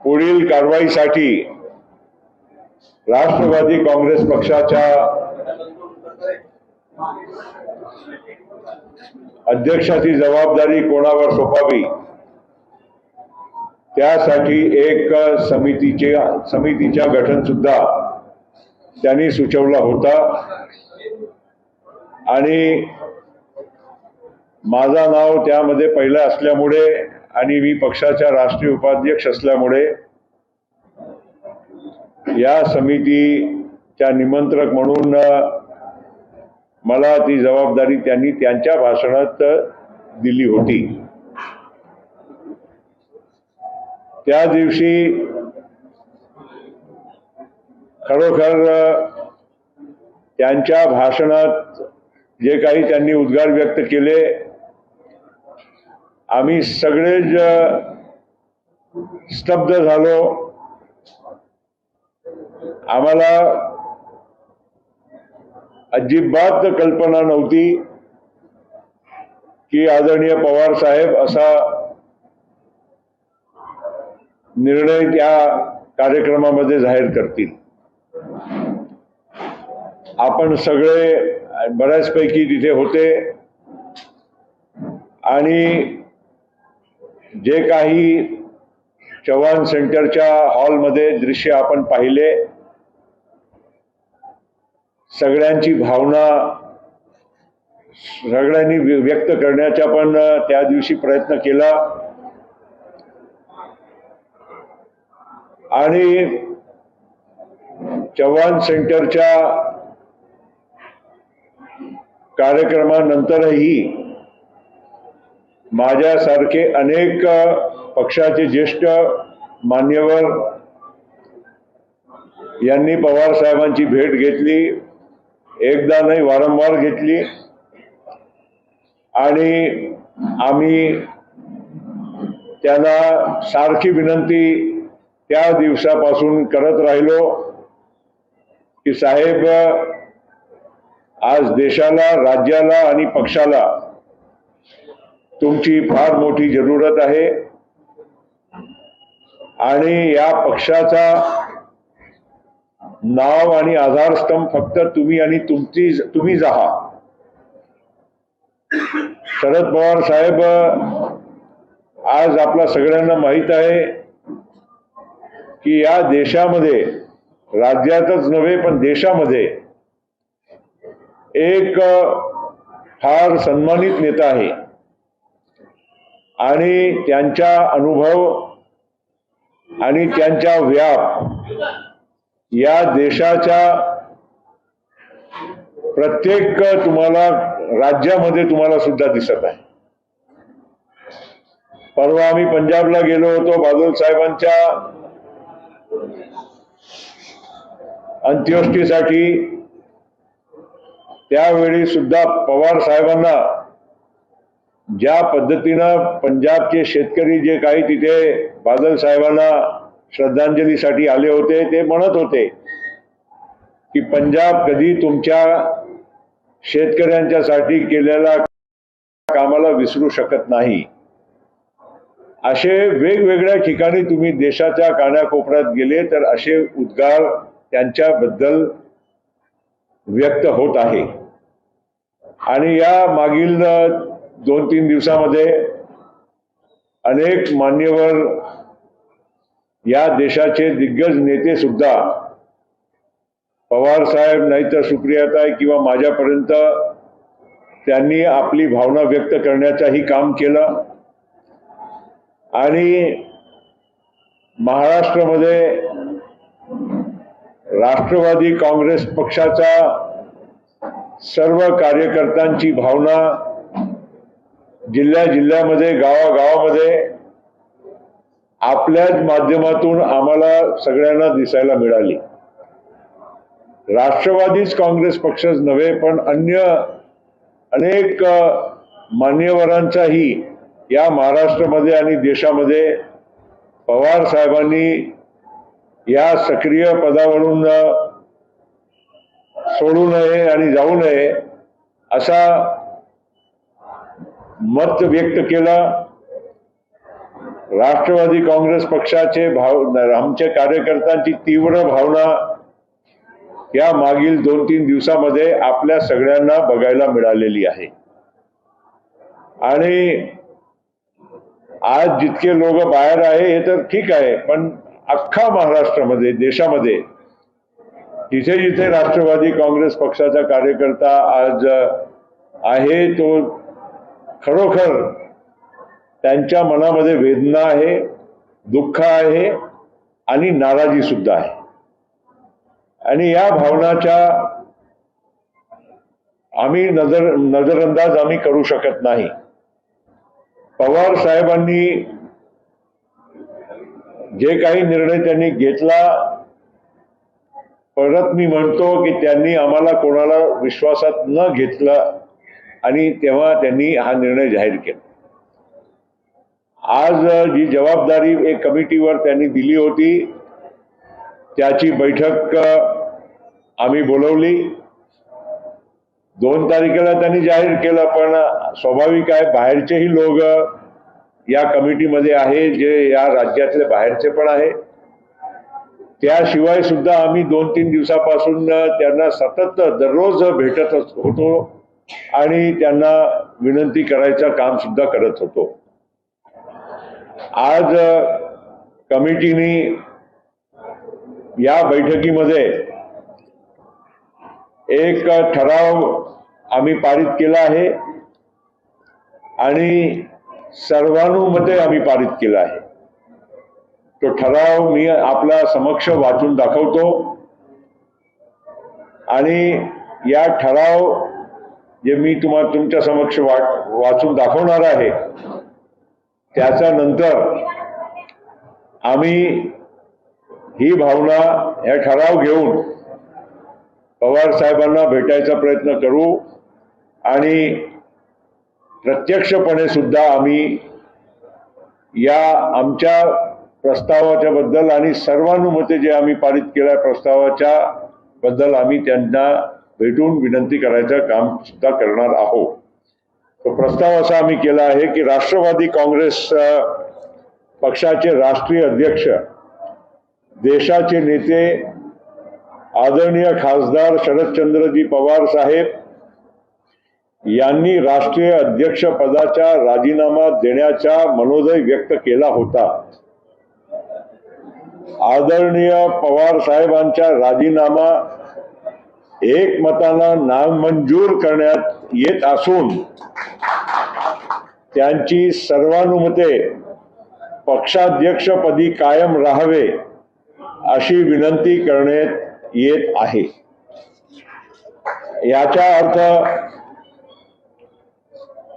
पुढील कारवाईसाठी राष्ट्रवादी काँग्रेस पक्षाच्या अध्यक्षाची जबाबदारी कोणावर सोपावी त्यासाठी एक समितीच्या गठन सुद्धा त्यांनी सुचवला होता आणि माझा नाव त्यामध्ये पहिलं असल्यामुळे आणि मी पक्षाचा राष्ट्रीय उपाध्यक्ष असल्यामुळे या समितीच्या निमंत्रक म्हणून मला ती जबाबदारी त्यांनी त्यांच्या भाषणात दिली होती। त्या दिवशी खरोखर त्यांच्या भाषणात जे काही त्यांनी उद्गार व्यक्त केले आम्ही सगळेच स्तब्ध झालो। आम्हाला अजिबात कल्पना नव्हती की आदरणीय पवार साहेब असा निर्णय त्या कार्यक्रमामध्ये जाहीर करतील। आपण सगळे बऱ्याचपैकी तिथे होते आणि जे काही चव्हाण सेंटरच्या हॉलमध्ये दृश्य आपण पाहिले सगळ्यांची भावना सगळ्यांनी व्यक्त करण्याचा पण त्या दिवशी प्रयत्न केला आणि चव्हाण सेंटरच्या कार्यक्रमानंतरही माझ्यासारखे अनेक पक्षाचे ज्येष्ठ मान्यवर यांनी पवार साहेबांची भेट घेतली, एकदा नाही वारंवार घेतली आणि आम्ही त्यांना सारखी विनंती त्या दिवसापासून करत राहिलो की साहेब आज देशाला, राज्याला आणि पक्षाला तुमची फार मोठी जरूरत आहे आणि या पक्षाचा नाव आणि आधारस्तंभ फक्त तुम्ही आणि तुम्हीच आहात। शरद पवार साहेब आज आपल्या सगळ्यांना माहित आहे की या देशामध्ये, राज्यातच नव्हे पण देशामध्ये एक फार सन्मानित नेता आहे आणि त्यांचा अनुभव आणि त्यांचा व्याप या देशाच्या प्रत्येक राज्यामध्ये तुम्हाला सुद्धा दिसत आहे। परवा आम्ही पंजाबला गेलो होतो बादल साहेबांच्या अंत्येष्टीसाठी, त्यावेळी सुद्धा पवार साहेबांना ज्या पद्धतीनं पंजाबचे शेतकरी जे काही तिथे बादल साहेबांना श्रद्धांजलीसाठी आले होते ते म्हणत होते की पंजाब कधी तुमच्या शेतकऱ्यांच्यासाठी केलेल्या कामाला विसरू शकत नाही। असे वेगवेगळ्या ठिकाणी तुम्ही देशाच्या कानाकोपऱ्यात गेले तर असे उद्गार त्यांच्याबद्दल व्यक्त होत आहे आणि या मागील 2-3 दिवसामध्ये अनेक मान्यवर या देशाचे दिग्गज नेते सुद्धा पवार साहेब नाहीतर सुप्रियाताई किंवा माझ्यापर्यंत त्यांनी आपली भावना व्यक्त करण्याचंही काम केलं आणि महाराष्ट्रामध्ये राष्ट्रवादी काँग्रेस पक्षाचा सर्व कार्यकर्त्यांची भावना जिल्ह्यामध्ये, गावागावामध्ये आपल्याच माध्यमातून आम्हाला सगळ्यांना दिसायला मिळाली। राष्ट्रवादीच काँग्रेस पक्षच नव्हे पण अन्य अनेक मान्यवरांचाही या महाराष्ट्रामध्ये आणि देशामध्ये पवार साहेबांनी या सक्रिय पदावरून सोडू नये आणि जाऊ नये असा मत व्यक्त केला राष्ट्रवादी काँग्रेस पक्षाचे आमच्या कार्यकर्त्यांची तीव्र भावना या मागील 2-3 दिवसामध्ये आपल्या सगळ्यांना बघायला मिळालेली आहे। आणि आज जितके लोक बाहेर आहे हे तर ठीक आहे, पण अख्खा महाराष्ट्रामध्ये, देशामध्ये जिथे जिथे राष्ट्रवादी काँग्रेस पक्षाचा कार्यकर्ता आज आहे तो खरोखर त्यांच्या मनामध्ये वेदना आहे, दुःख आहे आणि नाराजी सुद्धा आहे। आणि या भावनाच्या आम्ही नजरअंदाज आम्ही करू शकत नाही। पवार साहेबांनी जे काही निर्णय त्यांनी घेतला, परत मी म्हणतो की त्यांनी आम्हाला कोणाला विश्वासात न घेतलं आणि तेव्हा त्यांनी हा निर्णय जाहीर केला। आज जी जबाबदारी एक कमिटीवर त्यांनी दिली होती त्याची बैठक आम्ही बोलवली। 2 तारखेला त्यांनी जाहीर केलं, पण स्वाभाविक आहे बाहेरचेही लोक या कमिटीमध्ये आहे, जे या राज्यातले बाहेरचे पण आहे। त्याशिवाय सुद्धा आम्ही 2-3 दिवसापासून त्यांना सतत दररोज भेटत होतो आणि त्यांना विनंती करायचं काम सुद्धा करत होतो। आज कमिटीने या बैठकीमध्ये एक ठराव आम्ही पारित केला आहे आणि सर्वानुमते आम्ही पारित केला आहे। तो ठराव मी आपल्या समक्ष वाचून दाखवतो आणि या ठराव जे मी तुमच्या समक्ष वाचून दाखवणार आहे त्याच्या नंतर आम्ही ही भावना या ठराव घेऊन पवार साहेबांना भेटायचा प्रयत्न करू आणि प्रत्यक्षपणे सुद्धा आम्ही या आमच्या प्रस्तावाच्या बद्दल आणि सर्वानुमते जे आम्ही पारित केल्या प्रस्तावाच्या बद्दल आम्ही त्यांना भेटून विनंती करायचं काम सुद्धा करणार आहोत। तो प्रस्ताव असा आम्ही केला आहे की राष्ट्रवादी काँग्रेस पक्षाचे राष्ट्रीय अध्यक्ष, देशाचे नेते आदरणीय खासदार शरदचंद्रजी पवार साहेब यांनी राष्ट्रीय अध्यक्ष पदाचा राजीनामा देण्याचा मनोदय व्यक्त केला होता। आदरणीय पवार साहेबांचा राजीनामा एकमतानं नामंजूर करण्यात येत असून त्यांची सर्वानुमते पक्षाध्यक्षपदी कायम राहावे अशी विनंती करण्यात येत आहे। याचा अर्थ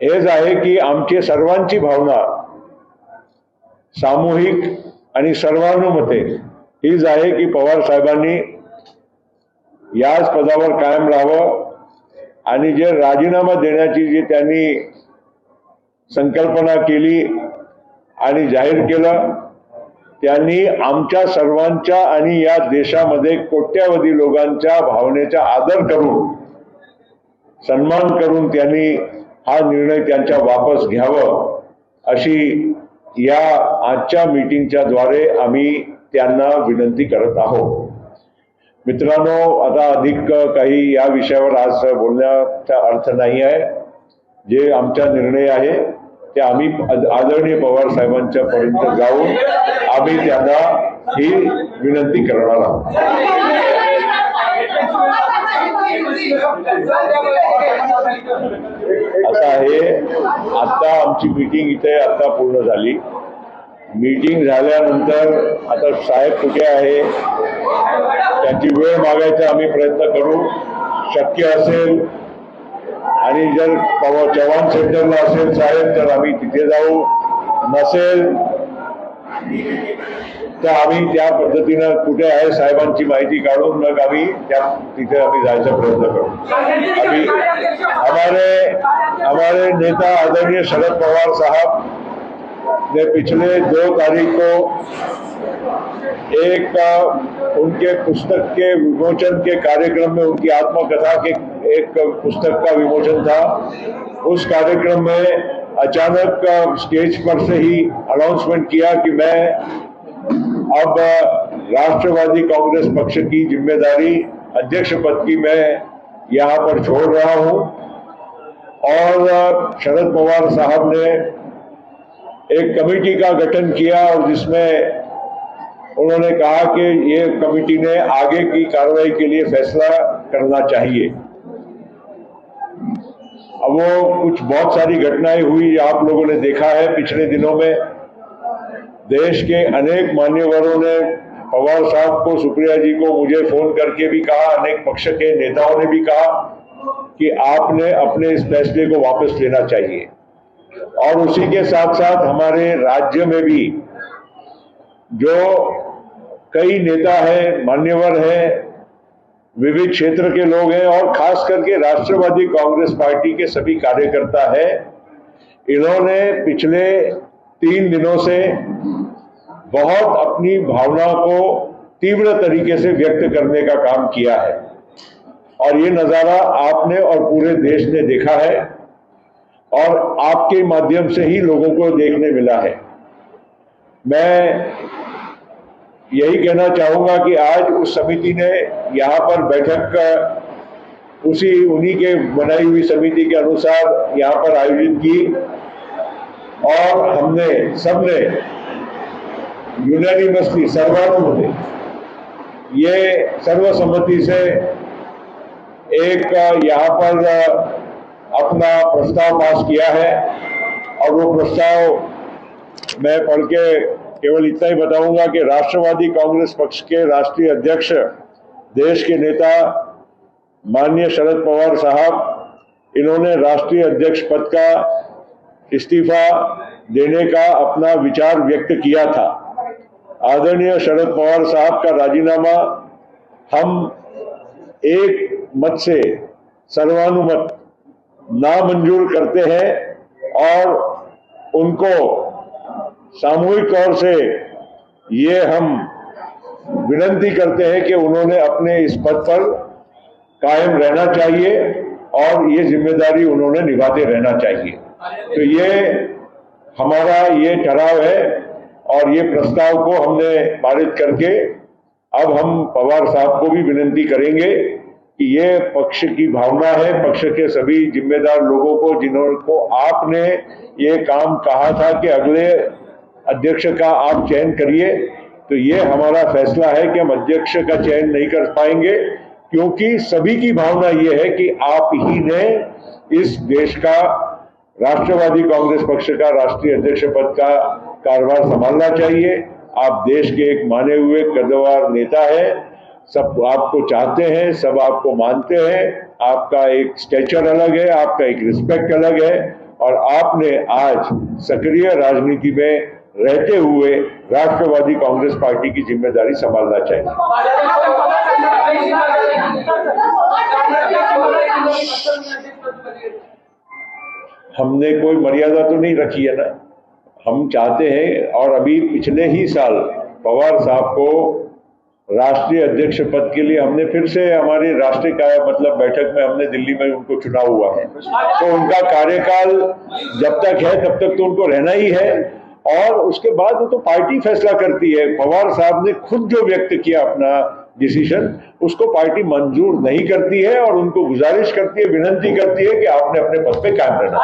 हेच आहे की आमची सर्वांची भावना सामूहिक आणि सर्वानुमते हीच आहे की पवार साहेबांनी याच पदावर कायम राहावं आणि जे राजीनामा देण्याची जी त्यांनी संकल्पना केली आणि जाहीर केलं, त्यांनी आमच्या सर्वांच्या आणि या देशामध्ये कोट्यावधी लोकांच्या भावनेचा आदर करून, सन्मान करून त्यांनी हा निर्णय त्यांच्या वापस घ्यावं अशी या आजच्या मीटिंगच्या द्वारे आम्ही त्यांना विनंती करत आहोत। मित्रांनो, आता अधिक काही या विषयावर आज बोलण्याचा अर्थ नाही आहे। जे आमचा निर्णय आहे ते आम्ही आदरणीय पवार साहेबांच्या पर्यंत जाऊन आम्ही त्यांना ही विनंती करणार आहोत। असं आहे, आता आमची मीटिंग इथे आता पूर्ण झाली। मीटिंग झाल्यानंतर आता साहेब कुठे आहे त्याची वेळ मागायचा आम्ही प्रयत्न करू, शक्य असेल आणि जर चव्हाण सेंटरला असेल साहेब तर आम्ही तिथे जाऊ, नसेल तर आम्ही त्या पद्धतीनं कुठे आहे साहेबांची माहिती काढून मग आम्ही तिथे आम्ही जायचा प्रयत्न करू। हमारे नेता आदरणीय शरद पवार साहब ने पिछले 2 तारीख को एक उनके पुस्तक के विमोचन के कार्यक्रम में, उनकी आत्मकथा के एक पुस्तक का विमोचन था, उस कार्यक्रम में अचानक स्टेज पर से ही अनाउंसमेंट किया कि मैं अब राष्ट्रवादी कांग्रेस पक्ष की जिम्मेदारी अध्यक्ष पद की मैं यहां पर छोड़ रहा हूं। और शरद पवार साहब ने एक कमेटी का गठन किया और जिसमें उन्होंने कहा कि ये कमेटी ने आगे की कार्रवाई के लिए फैसला करना चाहिए। अब वो कुछ बहुत सारी घटनाएं हुई, आप लोगों ने देखा है पिछले दिनों में देश के अनेक मान्यवरों ने पवार साहब को, सुप्रिया जी को मुझे फोन करके भी कहा, अनेक पक्ष के नेताओं ने भी कहा कि आपने अपने इस फैसले को वापस लेना चाहिए। और उसी के साथ साथ हमारे राज्य में भी जो कई नेता हैं, मान्यवर हैं, विविध क्षेत्र के लोग हैं और खास करके राष्ट्रवादी कांग्रेस पार्टी के सभी कार्यकर्ता हैं, इन्होंने पिछले 3 दिनों से बहुत अपनी भावना को तीव्र तरीके से व्यक्त करने का काम किया है। और ये नजारा आपने और पूरे देश ने देखा है और आपके माध्यम से ही लोगों को देखने मिला है। मैं यही कहना चाहूंगा कि आज उस समिति ने यहाँ पर बैठक उन्हीं के बनाई हुई समिति के अनुसार यहाँ पर आयोजित की और हमने सबने यूनानिमसली, सर्वानुमते, ये सर्वसम्मति से एक यहाँ पर अपना प्रस्ताव पास किया है। और वो प्रस्ताव मैं पढ़ के केवल इतना ही बताऊंगा कि राष्ट्रवादी कांग्रेस पक्ष के राष्ट्रीय अध्यक्ष, देश के नेता माननीय शरद पवार साहब, इन्होंने राष्ट्रीय अध्यक्ष पद का इस्तीफा देने का अपना विचार व्यक्त किया था। आदरणीय शरद पवार साहब का राजीनामा हम एक मत से सर्वानुमत नामंजूर करते हैं और उनको सामूहिक तौर से ये हम विनती करते हैं कि उन्होंने अपने इस पद पर कायम रहना चाहिए और ये जिम्मेदारी उन्होंने निभाते रहना चाहिए। तो ये हमारा ये ठहराव है और ये प्रस्ताव को हमने पारित करके अब हम पवार साहब को भी विनती करेंगे कि ये पक्ष की भावना है, पक्ष के सभी जिम्मेदार लोगों को जिनको आपने ये काम कहा था कि अगले अध्यक्ष का आप चयन करिए, तो ये हमारा फैसला है कि हम अध्यक्ष का चयन नहीं कर पाएंगे क्योंकि सभी की भावना ये है कि आप ही ने इस देश का राष्ट्रवादी कांग्रेस पक्ष का राष्ट्रीय अध्यक्ष पद का कार्यभार संभालना चाहिए। आप देश के एक माने हुए कद्दावर नेता हैं, सब आपको चाहते हैं, सब आपको मानते हैं, आपका एक स्टेचर अलग है, आपका एक रिस्पेक्ट अलग है और आपने आज सक्रिय राजनीति में रहते हुए राष्ट्रवादी कांग्रेस पार्टी की जिम्मेदारी संभालना चाहिए। हमने कोई मर्यादा तो नहीं रखी है ना, हम चाहते हैं और अभी पिछले ही साल पवार साहब को राष्ट्रीय अध्यक्ष पद के लिए हमने फिर से हमारी राष्ट्रीय बैठक में हमने दिल्ली में उनको चुना हुआ है। तो उनका कार्यकाल जब तक है तब तक तो उनको रहना ही है और उसके बाद वो तो पार्टी फैसला करती है। पवार साहब ने खुद जो व्यक्त किया अपना डिसीजन, उसको पार्टी मंजूर नहीं करती है और उनको गुजारिश करती है, विनती करती है कि आपने अपने पद पे कायम रहना।